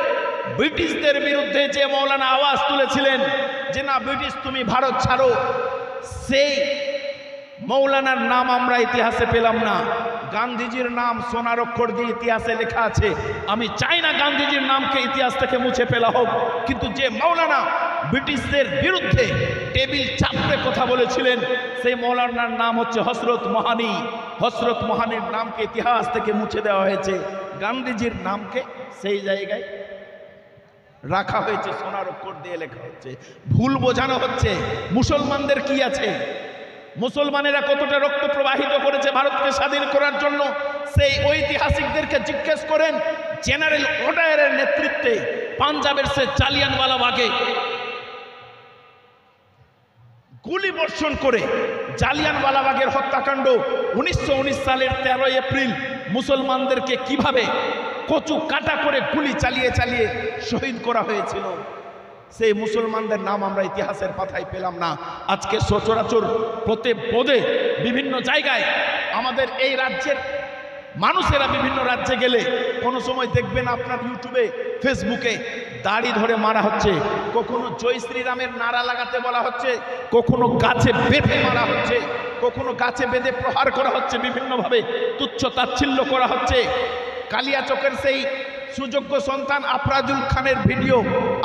ব্রিটিশদের বিরুদ্ধে যে মৌলানা আওয়াজ তুলেছিলেন যে না ব্রিটিশ তুমি ভারত ছাড়ো, সেই মৌলানার নাম আমরা ইতিহাসে পেলাম না। গান্ধীজির নাম সোনার অক্ষর দিয়ে ইতিহাসে লেখা আছে, আমি চাই না গান্ধীজির নামকে ইতিহাস থেকে মুছে ফেলা হোক, কিন্তু যে মৌলানা ব্রিটিশদের বিরুদ্ধে টেবিল চাপড়ে কথা বলেছিলেন সেই মৌলানার নাম হচ্ছে হযরত মহানি। হযরত মহানির নামকে ইতিহাস থেকে মুছে দেওয়া হয়েছে, গান্ধীজির নামকে সেই জায়গায় রাখা হয়েছে, সোনার অক্ষর দিয়ে লেখা হচ্ছে। ভুল বোঝানো হচ্ছে। মুসলমানদের কি আছে? মুসলমানেরা কতটা রক্ত প্রবাহিত করেছে ভারতকে স্বাধীন করার জন্য, সেই ঐতিহাসিকদেরকে জিজ্ঞেস করেন। জেনারেল ওডায়ারের নেতৃত্বে পাঞ্জাবের সে জালিয়ানওয়ালাবাগে গুলি বর্ষণ করে জালিয়ানওয়ালাবাগের হত্যাকাণ্ড 1919 সালের 13 এপ্রিল মুসলমানদেরকে কিভাবে কচু কাটা করে গুলি চালিয়ে চালিয়ে শহীদ করা হয়েছিল, সেই মুসলমানদের নাম আমরা ইতিহাসের পাতায় পেলাম না। আজকে সচরাচর প্রত্যেক পদে বিভিন্ন জায়গায় আমাদের এই রাজ্যের মানুষেরা বিভিন্ন রাজ্যে গেলে কোনো সময় দেখবেন আপনার ইউটিউবে ফেসবুকে দাড়ি ধরে মারা হচ্ছে, কখনো জয় শ্রীরামের নারা লাগাতে বলা হচ্ছে, কখনো গাছে বেঁধে মারা হচ্ছে, কখনো গাছে বেঁধে প্রহার করা হচ্ছে, বিভিন্নভাবে তুচ্ছ তাচ্ছিল্য করা হচ্ছে। কালিয়াচকের সেই সুযোগ্য সন্তান আফরাজুল খানের ভিডিও,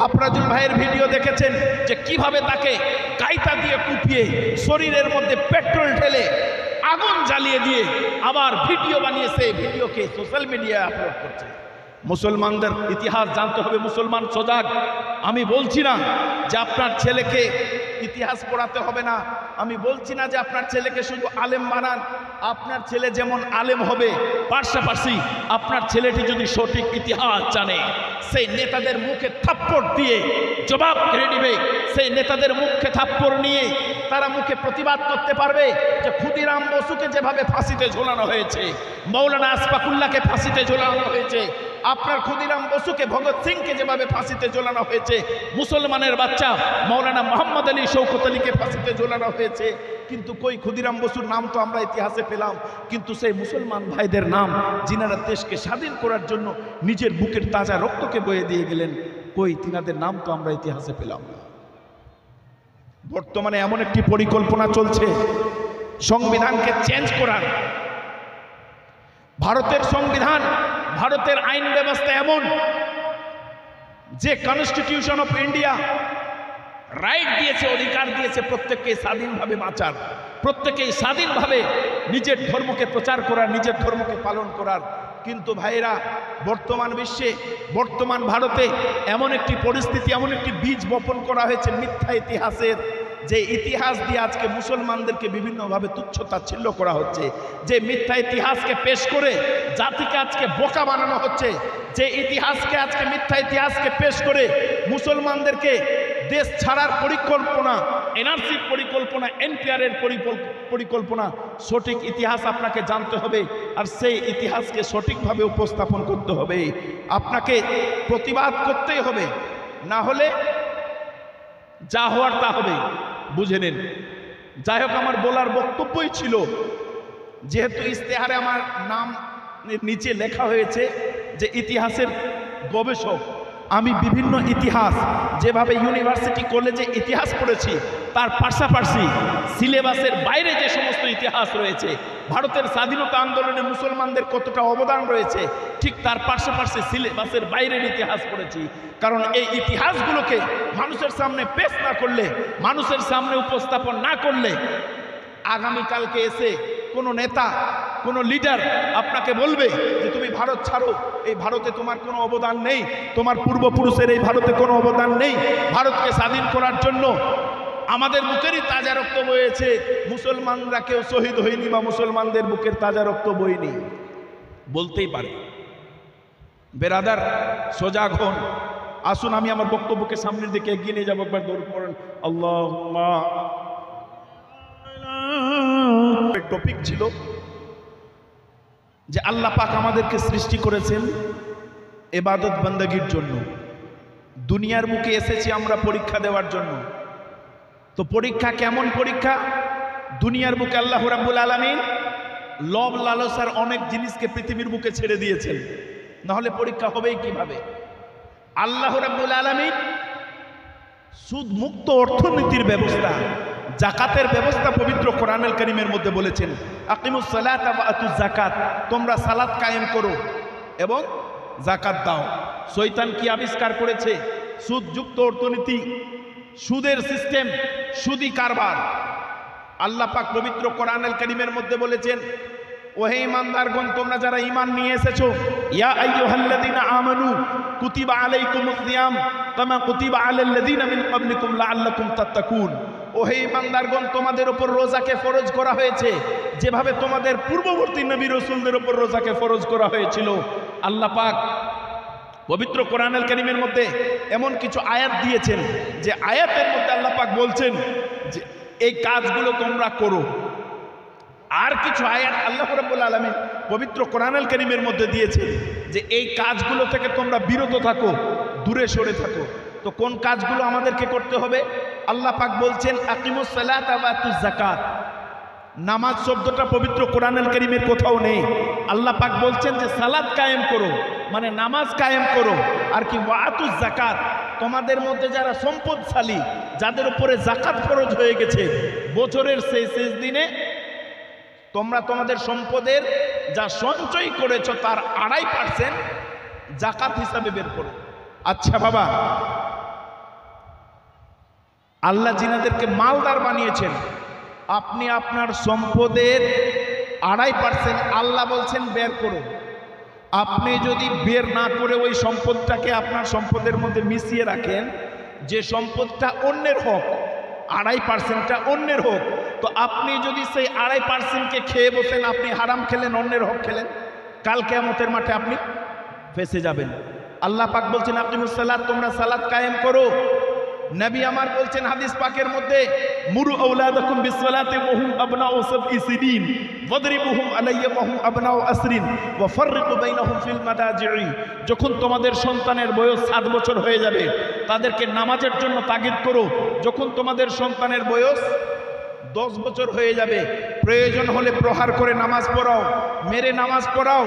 আফরাজুল ভাইয়ের ভিডিও দেখেছেন যে কিভাবে তাকে কাইতা দিয়ে কুপিয়ে শরীরের মধ্যে পেট্রোল ঢেলে আগুন জ্বালিয়ে দিয়ে আবার ভিডিও বানিয়ে সেই ভিডিওকে সোশ্যাল মিডিয়ায় আপলোড করছে। মুসলমানদের ইতিহাস জানতে হবে, মুসলমান সজাগ। আমি বলছি না যে আপনার ছেলেকে ইতিহাস পড়াতে হবে না, আমি বলছি না যে আপনার ছেলেকে শুধু আলেম বানান। আপনার ছেলে যেমন আলেম হবে, পাশাপাশি আপনার ছেলেটি যদি সঠিক ইতিহাস জানে, সেই নেতাদের মুখে থাপ্পড় দিয়ে জবাব কেড়ে নেবে, সেই নেতাদের মুখে থাপ্পড় নিয়ে তারা মুখে প্রতিবাদ করতে পারবে যে ক্ষুদিরাম বসুকে যেভাবে ফাঁসিতে ঝোলানো হয়েছে, মৌলানা আশফাকুল্লাহকে ফাঁসিতে ঝোলানো হয়েছে, আপনার ক্ষুদিরাম বসুকে, ভগৎ সিংকে যেভাবে ফাঁসিতে ঝোলানো হয়েছে, মুসলমানের বাচ্চা মৌলানা মোহাম্মদ আলী, শৌকত আলীকে ফাঁসিতে ঝোলানো হয়েছে। কিন্তু কই ক্ষুদিরাম বসুর নাম তো আমরা ইতিহাসে পেলাম, কিন্তু সেই মুসলমান ভাইদের নাম যিনারা দেশকে স্বাধীন করার জন্য নিজের বুকের তাজা রক্তকে বয়ে দিয়ে গেলেন, কই তিনাদের নাম তো আমরা ইতিহাসে পেলাম না। বর্তমানে এমন একটি পরিকল্পনা চলছে সংবিধানকে চেঞ্জ করার। ভারতের সংবিধান, ভারতের আইন ব্যবস্থা এমন যে কনস্টিটিউশন অফ ইন্ডিয়া রাইট দিয়েছে, অধিকার দিয়েছে প্রত্যেককে স্বাধীনভাবে বাঁচার, প্রত্যেকেই স্বাধীনভাবে নিজের ধর্মকে প্রচার করার, নিজের ধর্মকে পালন করার। কিন্তু ভাইরা, বর্তমান বিশ্বে, বর্তমান ভারতে এমন একটি পরিস্থিতি, এমন একটি বীজ বপন করা হয়েছে মিথ্যা ইতিহাসের, যে ইতিহাস দিয়ে আজকে মুসলমানদেরকে বিভিন্নভাবে তুচ্ছ তাচ্ছিল্য করা হচ্ছে, যে মিথ্যা ইতিহাসকে পেশ করে জাতিকে আজকে বোকা বানানো হচ্ছে, যে ইতিহাসকে আজকে মিথ্যা ইতিহাসকে পেশ করে মুসলমানদেরকে দেশ ছাড়ার পরিকল্পনা, এনআরসির পরিকল্পনা, এনপিআরের পরিকল্পনা। সঠিক ইতিহাস আপনাকে জানতে হবে, আর সেই ইতিহাসকে সঠিকভাবে উপস্থাপন করতে হবে। আপনাকে প্রতিবাদ করতেই হবে, না হলে যা হওয়ার তা হবে, বুঝে নিন। যাই হোক, আমার বলার বক্তব্যই ছিল, যেহেতু ইশতেহারে আমার নাম নিচে লেখা হয়েছে যে ইতিহাসের গবেষক, আমি বিভিন্ন ইতিহাস যেভাবে ইউনিভার্সিটি কলেজে ইতিহাস পড়েছি, তার পাশাপাশি সিলেবাসের বাইরে যে সমস্ত ইতিহাস রয়েছে, ভারতের স্বাধীনতা আন্দোলনে মুসলমানদের কতটা অবদান রয়েছে, ঠিক তার পাশাপাশি সিলেবাসের বাইরের ইতিহাস পড়েছি। কারণ এই ইতিহাসগুলোকে মানুষের সামনে পেশ না করলে, মানুষের সামনে উপস্থাপন না করলে, আগামীকালকে এসে কোনো নেতা, কোনো লিডার আপনাকে বলবে যে তুমি ভারত ছাড়ো, এই ভারতে তোমার কোনো অবদান নেই, তোমার পূর্বপুরুষের এই ভারতে কোনো অবদান নেই, ভারতকে স্বাধীন করার জন্য আমাদের বুকেরই তাজা রক্ত বয়েছে, মুসলমানরা কেউ শহীদ হয়নি বা মুসলমানদের বুকের তাজা রক্ত বইনি, বলতেই পারে। বেরাদার, সজাগ হন। আসুন আমি আমার বক্তব্যকে সামনের দিকে এগিয়ে নিয়ে যাবো। একবার দৌড় পড়েন আল্লাহুম্মা। টপিক ছিল যে আল্লাহ পাক আমাদেরকে সৃষ্টি করেছেন ইবাদত বন্দেগীর জন্য। দুনিয়ার মুখে এসেছি আমরা পরীক্ষা দেওয়ার জন্য। তো পরীক্ষা কেমন পরীক্ষা? দুনিয়ার বুকে আল্লাহ রাব্বুল আলামিন লোভ লালসার অনেক জিনিসকে পৃথিবীর বুকে ছেড়ে দিয়েছেন, নাহলে পরীক্ষা হবেই কিভাবে? আল্লাহ রাব্বুল আলামিন সুদ মুক্ত অর্থনীতির ব্যবস্থা, জাকাতের ব্যবস্থা পবিত্র কোরআনুল কারীমের মধ্যে বলেছেন, আকিমুস সালাতা ওয়া আতুজ যাকাত, তোমরা সালাত কায়েম করো এবং যাকাত দাও। শয়তান কি আবিষ্কার করেছে? সুদযুক্ত অর্থনীতি, সুদের সিস্টেম, সুদি কারবার। আল্লাহ পাক পবিত্র কোরআনুল কারীমের মধ্যে বলেছেন, ওহে ঈমানদারগণ, তোমরা যারা ঈমান নিয়ে এসেছো, ইয়া আইয়ুহাল্লাযীনা আমানু কুতিবা আলাইকুমুস সিয়াম কামা কুতিবা আলাল্লাযীনা মিন ক্বাবলিকুম লাআল্লাকুম তাত্তাকুন। ওহে ঈমানদারগণ, তোমাদের উপর রোজাকে ফরজ করা হয়েছে যেভাবে তোমাদের পূর্ববর্তী নবী রাসূলদের উপর রোজাকে ফরজ করা হয়েছিল। আল্লাহ পাক পবিত্র কোরআনুল কারীমের মধ্যে এমন কিছু আয়াত দিয়েছেন যে আয়াতের মধ্যে আল্লাহ পাক বলছেন যে এই কাজগুলো তোমরা করো। আর কিছু আয়াত আল্লাহ রাব্বুল আলামিন পবিত্র কোরআনুল কারীমের মধ্যে দিয়েছে যে এই কাজগুলো থেকে তোমরা বিরত থাকো, দূরে সরে থাকো। তো কোন কাজগুলো আমাদেরকে করতে হবে? আল্লাহ পাক বলছেন আকিমুস সালাতা ওয়া আতুজ যাকাত। নামাজ শব্দটা পবিত্র কোরআনুল কারীমের কোথাও নেই। আল্লাহ পাক বলছেন যে সালাত কায়েম করো, মানে নামাজ কায়েম করো। আর কি ওয়া আতুজ যাকাত, তোমাদের মধ্যে যারা সম্পদশালী, যাদের উপরে যাকাত ফরজ হয়ে গেছে, বছরের শেষ দিনে তোমরা তোমাদের সম্পদের যা সঞ্চয় করেছো তার 2.5% যাকাত হিসাবে বের করো। আচ্ছা বাবা, আল্লাহ জিনাদেরকে মালদার বানিয়েছেন, আপনি আপনার সম্পদের 2.5% আল্লাহ বলছেন বের করো। আপনি যদি বের না করে ওই সম্পদটাকে আপনার সম্পদের মধ্যে মিশিয়ে রাখেন, যে সম্পদটা অন্যের হোক, 2.5%টা অন্যের হোক, তো আপনি যদি সেই 2.5%কে খেয়ে বসেন, আপনি হারাম খেলেন, অন্যের হক খেলেন, কাল কিয়ামতের মাঠে আপনি ফেঁসে যাবেন। আল্লাহ পাক বলছেন আকিমুস সালাত, তোমরা সালাত কায়েম করো। নবী আমার বলছেন হাদিস পাকের মধ্যে, মুরু আওলাদাকুম বিসসালাতি ওয়া হুম আবনাউ সাবঈ সিনিন ওয়াদরিবুহুম আলাইয়া ওয়া হুম আবনাউ আসরিন ওয়া ফাররিকু বাইনাহুম ফিল মাদাজি'i। যখন তোমাদের সন্তানের বয়স 7 বছর হয়ে যাবে, তাদেরকে নামাজের জন্য তাগিদ করো। যখন তোমাদের সন্তানের বয়স 10 বছর হয়ে যাবে, প্রয়োজন হলে প্রহার করে নামাজ পড়াও, মেরে নামাজ পড়াও।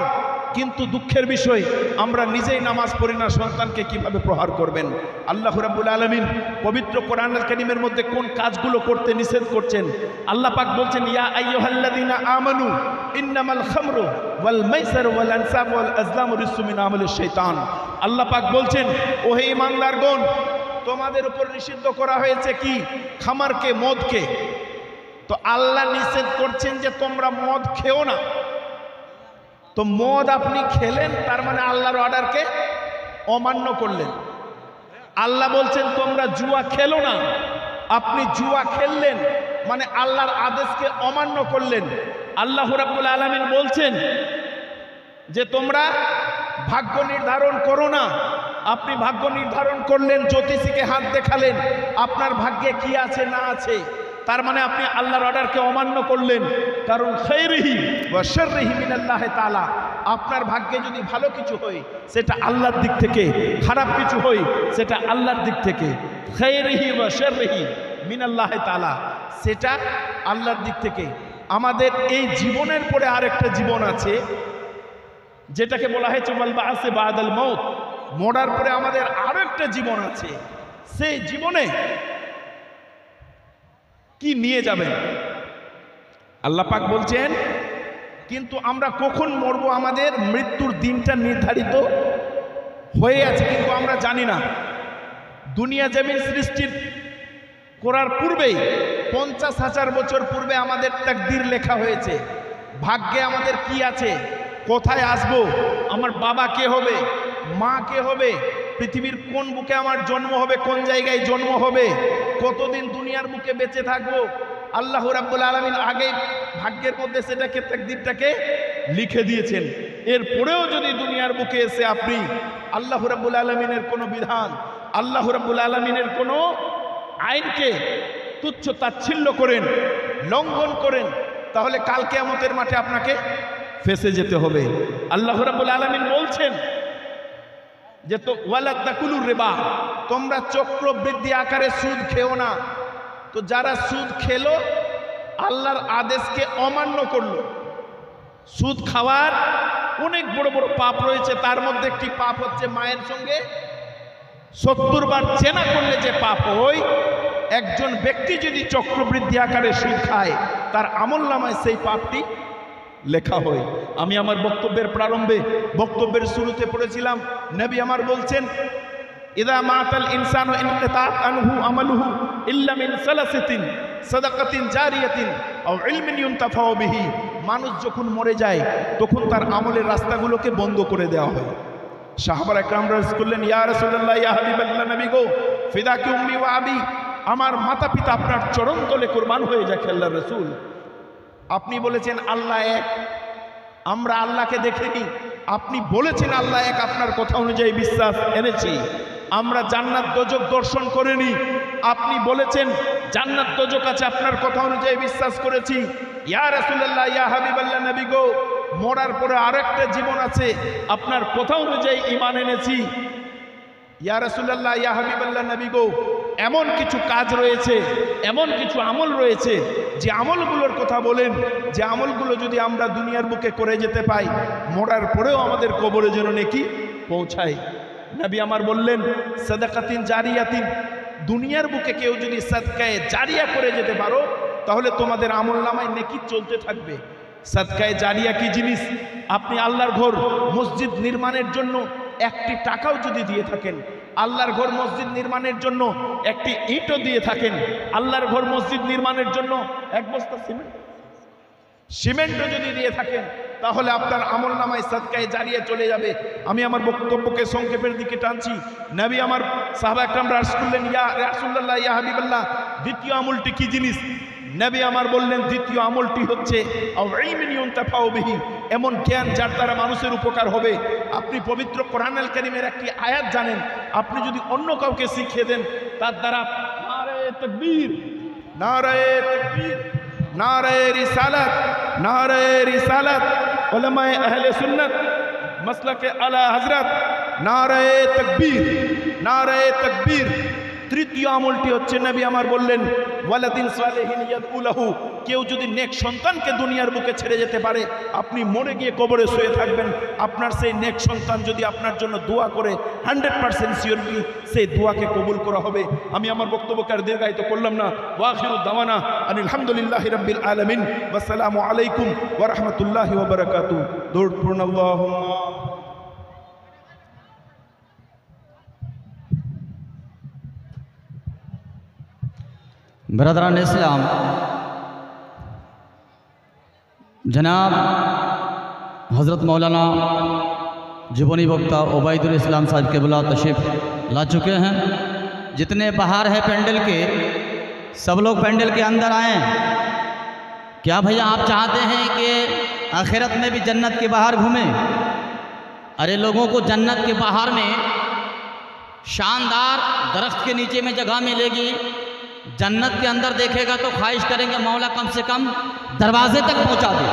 কিন্তু দুঃখের বিষয়, আমরা নিজেই নামাজ পড়ি না, সন্তানকে কিভাবে প্রহার করবেন? আল্লাহ রাব্বুল আলামিন পবিত্র কোরআনুল কারীমের মধ্যে কোন কাজগুলো করতে নিষেধ করছেন? আল্লাহ পাক বলছেন ইয়া আইয়ুহাল্লাযীনা আমানু ইন্নামাল খামরু ওয়াল মাইসিরু ওয়াল আনসাবু ওয়াল আজলামু রিজসুম মিন আমালিশ শাইতান। আল্লাহ পাক বলছেন ও হে ঈমানদারগণ, তোমাদের উপর নিষিদ্ধ করা হয়েছে কি? খামারকে, মদকে। তো আল্লাহ নিষেধ করছেন যে তোমরা মদ খেও না। তো মদ আপনি খেলেন, তার মানে আল্লাহর অর্ডারকে অমান্য করলেন। আল্লাহ বলছেন তোমরা জুয়া খেলো না, আপনি জুয়া খেললেন, মানে আল্লাহর আদেশকে অমান্য করলেন। আল্লাহ রাব্বুল আলামিন বলছেন যে তোমরা ভাগ্য নির্ধারণ করো না, আপনি ভাগ্য নির্ধারণ করলেন, জ্যোতিষীকে হাত দেখালেন, আপনার ভাগ্যে কি আছে না আছে, তার মানে আপনি আল্লাহর অর্ডারকে অমান্য করলেন। কারণ খায়রিহি ওয়া শাররিহি মিনাল্লাহি তাআলা, আপনার ভাগ্যে যদি ভালো কিছু হয় সেটা আল্লাহর দিক থেকে, খারাপ কিছু হয় সেটা আল্লাহর দিক থেকে। খায়রিহি ওয়া শাররিহি মিনাল্লাহি তাআলা, সেটা আল্লাহর দিক থেকে। আমাদের এই জীবনের পরে আরেকটা জীবন আছে, যেটাকে বলা হয়েছে ওয়াল বা'সে বা'দাল মাউত, মরার পরে আমাদের আরো একটা জীবন আছে। সেই জীবনে কি নিয়ে যাবেন? আল্লাহ পাক বলছেন কিন্তু আমরা কখন মরবো, আমাদের মৃত্যুর দিনটা নির্ধারিত হয়ে আছে, কিন্তু আমরা জানি না। দুনিয়া জমিন সৃষ্টির করার পূর্বেই 50,000 বছর পূর্বে আমাদের তাকদীর লেখা হয়েছে। ভাগ্যে আমাদের কি আছে, কোথায় আসবো, আমার বাবা কে হবে, মা কে হবে, পৃথিবীর কোন বুকে আমার জন্ম হবে, কোন জায়গায় জন্ম হবে, কতদিন দুনিয়ার বুকে বেঁচে থাকবো, আল্লাহ রাব্বুল আলামিন আগে ভাগ্যের মধ্যে সেটাকে, তাকদীরটাকে লিখে দিয়েছেন। এরপরেও যদি দুনিয়ার বুকে এসে আপনি আল্লাহ রাব্বুল আলামিনের কোনো বিধান, আল্লাহ রাব্বুল আলামিনের কোনো আইনকে তুচ্ছ তাচ্ছিল্য করেন, লঙ্ঘন করেন, তাহলে কাল কিয়ামতের মাঠে আপনাকে ফেঁসে যেতে হবে। আল্লাহ রাব্বুল আলামিন বলছেন যে তো ওয়ালা তাকুলুর রিবা, তোমরা চক্রবৃদ্ধি আকারে সুদ খেও না। তো যারা সুদ খেলো, আল্লাহর আদেশকে অমান্য করলো, সুদ খাওয়ার অনেক বড় বড় পাপ রয়েছে। তার মধ্যে একটি পাপ হচ্ছে মায়ের সঙ্গে 70 বার চেনা করলে যে পাপ হয়, একজন ব্যক্তি যদি চক্রবৃদ্ধি আকারে সুদ খায়, তার আমলনামায় সেই পাপটি লেখা হয়। আমি আমার বক্তব্যের প্রারম্ভে, বক্তব্যের শুরুতে পড়েছিলাম, নবী আমার বলছেন ইদা মাতাল ইনসানু ইনকিতাত আনহু আমালুহু ইল্লা মিন সালাসাতিন সাদাকাতিন জারিয়াতিন আও ইলমিন ইউনতাফাউ বিহি। মানুষ যখন মরে যায় তখন তার আমলের রাস্তাগুলোকে বন্ধ করে দেওয়া হয়। সাহাবায়ে কেরামরা আরজ করলেন ইয়া রাসূলুল্লাহ, ইয়া হাবিবাল্লাহ, নবী গো, ফিদাকি উম্মি ওয়া আবি, আমার মাতা পিতা আপনার চরণ তলে কুরবান হয়ে যাক আল্লাহর রাসূল। আপনি বলেছেন আল্লাহ এক, আমরা আল্লাহকে দেখিনি। আপনি বলেছেন আল্লাহ এক, আপনার কথা অনুযায়ী বিশ্বাস এনেছি। আমরা জান্নাত দোজক দর্শন করিনি, আপনি বলেছেন জান্নাত দোজক আছে, আপনার কথা অনুযায়ী বিশ্বাস করেছি। ইয়া রাসূলুল্লাহ, ইয়া হাবিবাল্লাহ, নবী গো, মরার পরে আরেকটা জীবন আছে, আপনার কথা অনুযায়ী ঈমান এনেছি। ইয়া রাসূলুল্লাহ, ইয়া হাবিবাল্লাহ, নবী গো, এমন কিছু কাজ রয়েছে, এমন কিছু আমল রয়েছে, যে আমলগুলোর কথা বলেন, যে আমলগুলো যদি আমরা দুনিয়ার বুকে করে যেতে পাই, মরার পরেও আমাদের কবরে যেন নেকি পৌঁছায়। নবী আমার বললেন, সাদাকাতিন জারিয়াতিন, দুনিয়ার বুকে কেউ যদি সাদকায়ে জারিয়া করে যেতে পারো, তাহলে তোমাদের আমল নামায় নেকি চলতে থাকবে। সাদকায়ে জারিয়া কি জিনিস? আপনি আল্লাহর ঘর মসজিদ নির্মাণের জন্য একটি টাকাও যদি দিয়ে থাকেন, আল্লাহর ঘর মসজিদ নির্মাণের জন্য একটি ইটও দিয়ে থাকেন, আল্লাহর ঘর মসজিদ নির্মাণের জন্য এক বস্তা সিমেন্টও যদি দিয়ে থাকেন, তাহলে আপনার আমল নামায় সাদকায়ে জারিয়া চলে যাবে। আমি আমার বক্তব্যকে সংক্ষেপের দিকে টানছি। নবী আমার সাহাবা একরামরা আরজ করলেন, ইয়া রাসূলুল্লাহ, ইয়া হাবিবাল্লাহ, দ্বিতীয় আমলটি কি জিনিস? নবী আমার বললেন, দ্বিতীয় আমলটি হচ্ছে এমন জ্ঞান যার দ্বারা মানুষের উপকার হবে। আপনি পবিত্র কোরআনুল কারীমের একটি আয়াত জানেন, আপনি যদি অন্য কাউকে শিখিয়ে দেন, তার দ্বারা নারায়ে তাকবীর, নারায়ে তাকবীর, নারায়ে রিসালাত, নারায়ে রিসালাত, উলামায়ে আহলে সুন্নাত মাসলাকে আলা হযরত, নারায়ে তাকবীর, নারায়ে তাকবীর। তৃতীয় আমলটি হচ্ছে, নবী আমার বললেন, ওয়ালাদিন সালেহিন ইয়াদউ লাহু, কেউ যদি নেক সন্তানকে দুনিয়ার বুকে ছেড়ে যেতে পারে, আপনি মরে গিয়ে কবরে শুয়ে থাকবেন, আপনার সেই নেক সন্তান যদি আপনার জন্য দোয়া করে, 100% সিওরলি সেই দোয়াকে কবুল করা হবে। আমি আমার বক্তব্যকে আর দীর্ঘায়িত করলাম না। ওয়াখিরু দাওয়ানা আনিল হামদুলিল্লাহি রাব্বিল আলামিন, ওয়াসসালামু আলাইকুম ওয়া রাহমাতুল্লাহি ওয়া বারাকাতুহু। দরুদ পড়ুন আল্লাহুম্মা। ब्रदरान इस्लाम, जनाब हज़रत मौलाना जीवनी वक्ता उबैदुल इस्लाम साहब के बुला तशरीफ़ ला चुके हैं। जितने बाहर हैं पेंडल के, सब लोग पेंडल के अंदर आएँ। क्या भैया आप चाहते हैं कि आखिरत में भी जन्नत के बाहर घूमें? अरे लोगों को जन्नत के बाहर में शानदार दरख्त के नीचे में जगह मिलेगी, जन्नत के अंदर देखेगा तो ख्वाहिश करेंगे मौला कम से कम दरवाजे तक पहुंचा दे।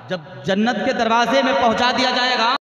जब जन्नत के दरवाजे में पहुंचा दिया जाएगा